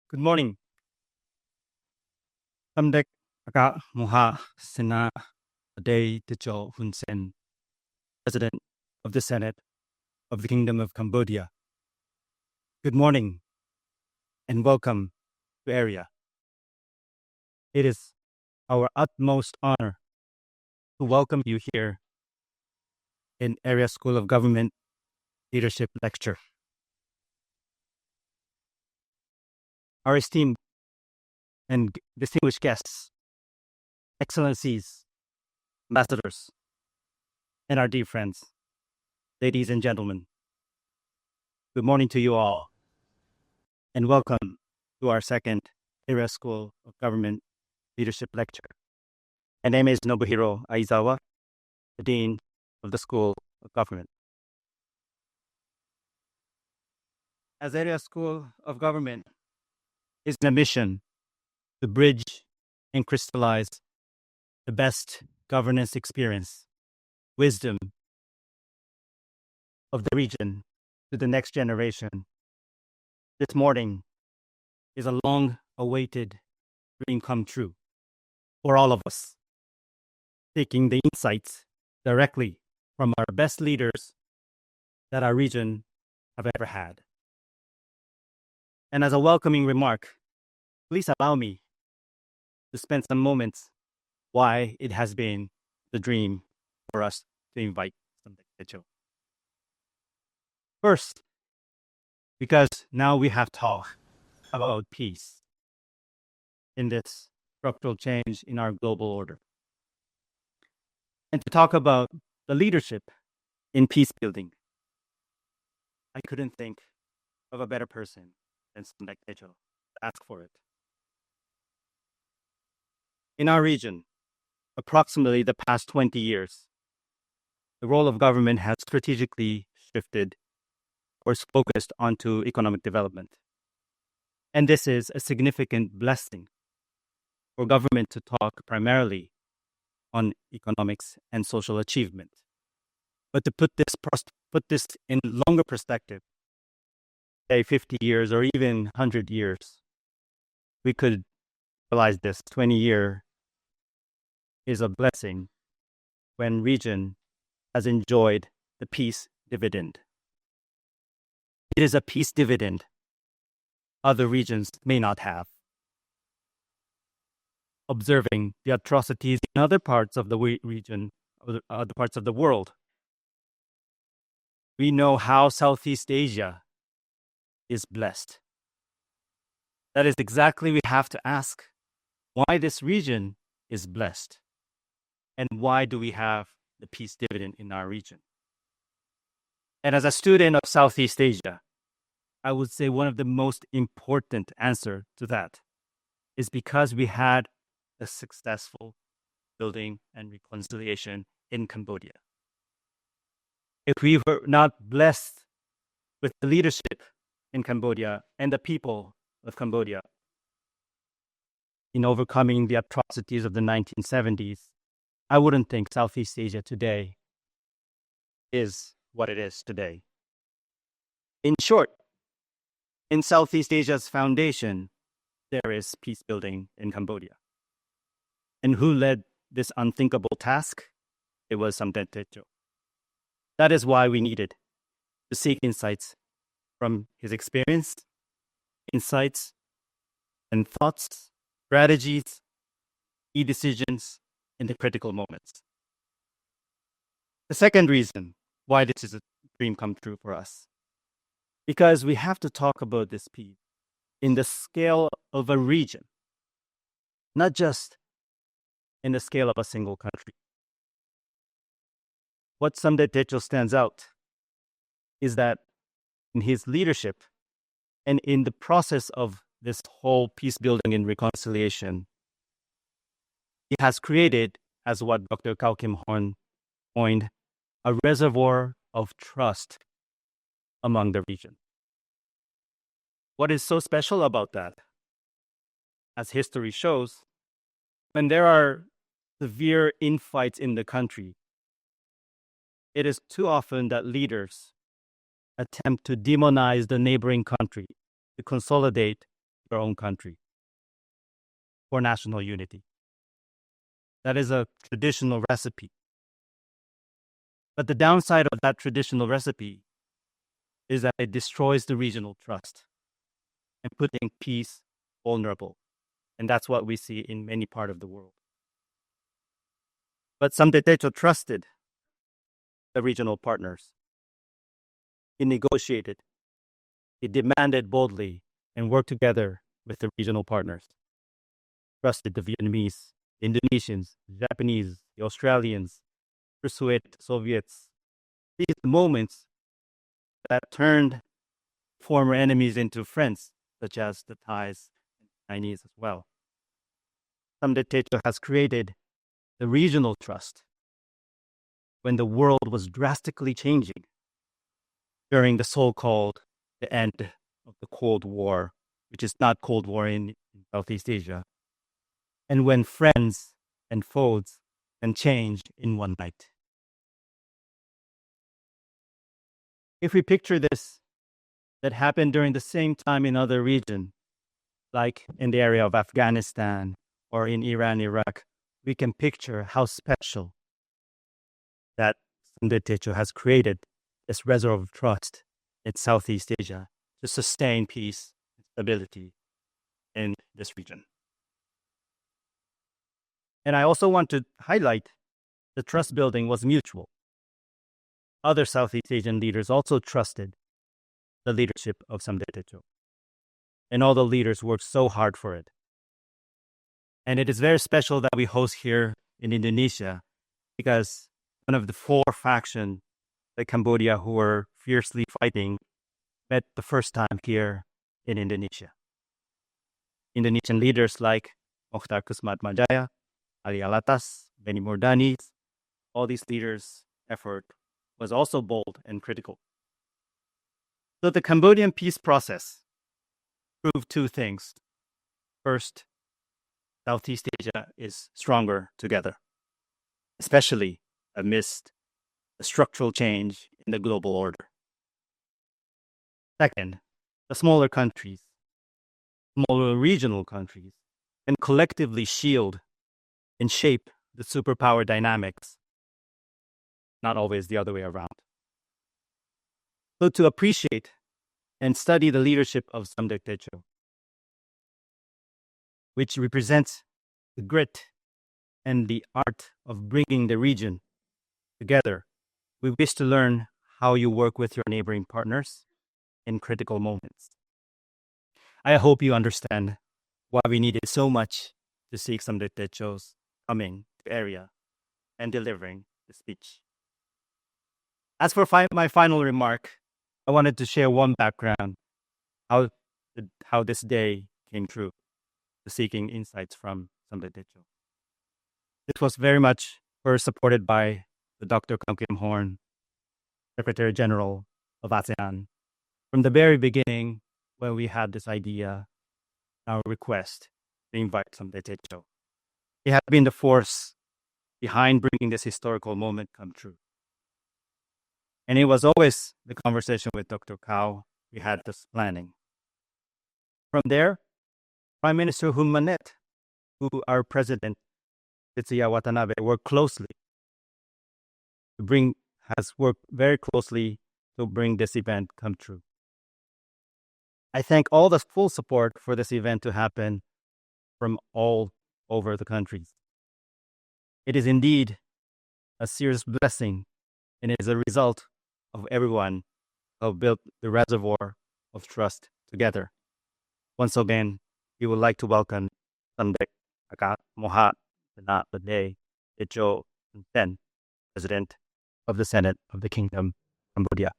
Good morning. Samdech Akka, Moha, Sena, Padei, Techo Hun Sen, President of the Senate of the Kingdom of Cambodia. Good morning and welcome to ERIA. It is our utmost honor to welcome you here in ERIA School of Government Leadership Lecture. Our esteemed and distinguished guests, excellencies, ambassadors, and our dear friends, ladies and gentlemen, good morning to you all, and welcome to our second ERIA School of Government Leadership Lecture. My name is Nobuhiro Aizawa, the Dean of the School of Government. As ERIA School of Government is a mission to bridge and crystallize the best governance experience, wisdom of the region to the next generation. This morning is a long-awaited dream come true for all of us, taking the insights directly from our best leaders that our region have ever had. And as a welcoming remark, please allow me to spend some moments why it has been the dream for us to invite Samdech Techo. First, because now we have talked about peace in this structural change in our global order. And to talk about the leadership in peace building, I couldn't think of a better person than Samdech Techo to ask for it. In our region, approximately the past 20 years, the role of government has strategically shifted or is focused onto economic development. And this is a significant blessing for government to talk primarily on economics and social achievement. But to put this in longer perspective, say 50 years or even 100 years, we could realize this 20-year is a blessing when region has enjoyed the peace dividend. It is a peace dividend other regions may not have. Observing the atrocities in other parts of the region, other parts of the world, we know how Southeast Asia is blessed. That is exactly we have to ask why this region is blessed. And why do we have the peace dividend in our region? And as a student of Southeast Asia, I would say one of the most important answer to that is because we had a successful building and reconciliation in Cambodia. If we were not blessed with the leadership in Cambodia and the people of Cambodia in overcoming the atrocities of the 1970s, I wouldn't think Southeast Asia today is what it is today. In short, in Southeast Asia's foundation, there is peace building in Cambodia. And who led this unthinkable task? It was Samdech Techo. That is why we needed to seek insights from his experience, insights and thoughts, strategies, key decisions, in the critical moments. The second reason why this is a dream come true for us, because we have to talk about this peace in the scale of a region, not just in the scale of a single country. What Samdech Techo stands out is that in his leadership and in the process of this whole peace building and reconciliation, he has created, as what Dr. Kao Kim Horn coined, a reservoir of trust among the region. What is so special about that? As history shows, when there are severe infights in the country, it is too often that leaders attempt to demonize the neighboring country to consolidate their own country for national unity. That is a traditional recipe. But the downside of that traditional recipe is that it destroys the regional trust and putting peace vulnerable. And that's what we see in many parts of the world. But Samdech Techo trusted the regional partners. He negotiated, he demanded boldly, and worked together with the regional partners. Trusted the Vietnamese, the Indonesians, the Japanese, the Australians, persuaded the Soviets. These moments that turned former enemies into friends, such as the Thais and Chinese as well. Samdech Techo has created the regional trust when the world was drastically changing during the so-called the end of the Cold War, which is not Cold War in Southeast Asia, and when friends and foes can change in one night. If we picture this, that happened during the same time in other regions, like in the area of Afghanistan or in Iran, Iraq, we can picture how special that Samdech Techo has created this reservoir of trust in Southeast Asia to sustain peace and stability in this region. And I also want to highlight the trust building was mutual. Other Southeast Asian leaders also trusted the leadership of Samdech Techo. And all the leaders worked so hard for it. And it is very special that we host here in Indonesia because one of the four factions in Cambodia who were fiercely fighting met the first time here in Indonesia. Indonesian leaders like Mokhtar Kusmatmajaya, Ali Alatas, Benny Mordanis, all these leaders' effort was also bold and critical. So the Cambodian peace process proved two things. First, Southeast Asia is stronger together, especially amidst the structural change in the global order. Second, the smaller countries, smaller regional countries, can collectively shield and shape the superpower dynamics, not always the other way around. So to appreciate and study the leadership of Samdech Techo, which represents the grit and the art of bringing the region together, we wish to learn how you work with your neighboring partners in critical moments. I hope you understand why we needed so much to seek Samdech Techo's coming to ERIA and delivering the speech. As for my final remark, I wanted to share one background, how this day came true, the seeking insights from Samdech Techo. This was very much first supported by the Dr. Kam Kim Horn, Secretary General of ASEAN. From the very beginning, when we had this idea, our request to invite Samdech Techo, he had been the force behind bringing this historical moment come true. And it was always the conversation with Dr. Kao we had this planning. From there, Prime Minister Hun Manet, who our President Tetsuya Watanabe has worked very closely to bring this event come true. I thank all the full support for this event to happen from all over the countries. It is indeed a serious blessing, and it is a result of everyone who have built the reservoir of trust together. Once again, we would like to welcome Samdech Akka, Moha, Sena, Padei, Techo Hun Sen, President of the Senate of the Kingdom of Cambodia.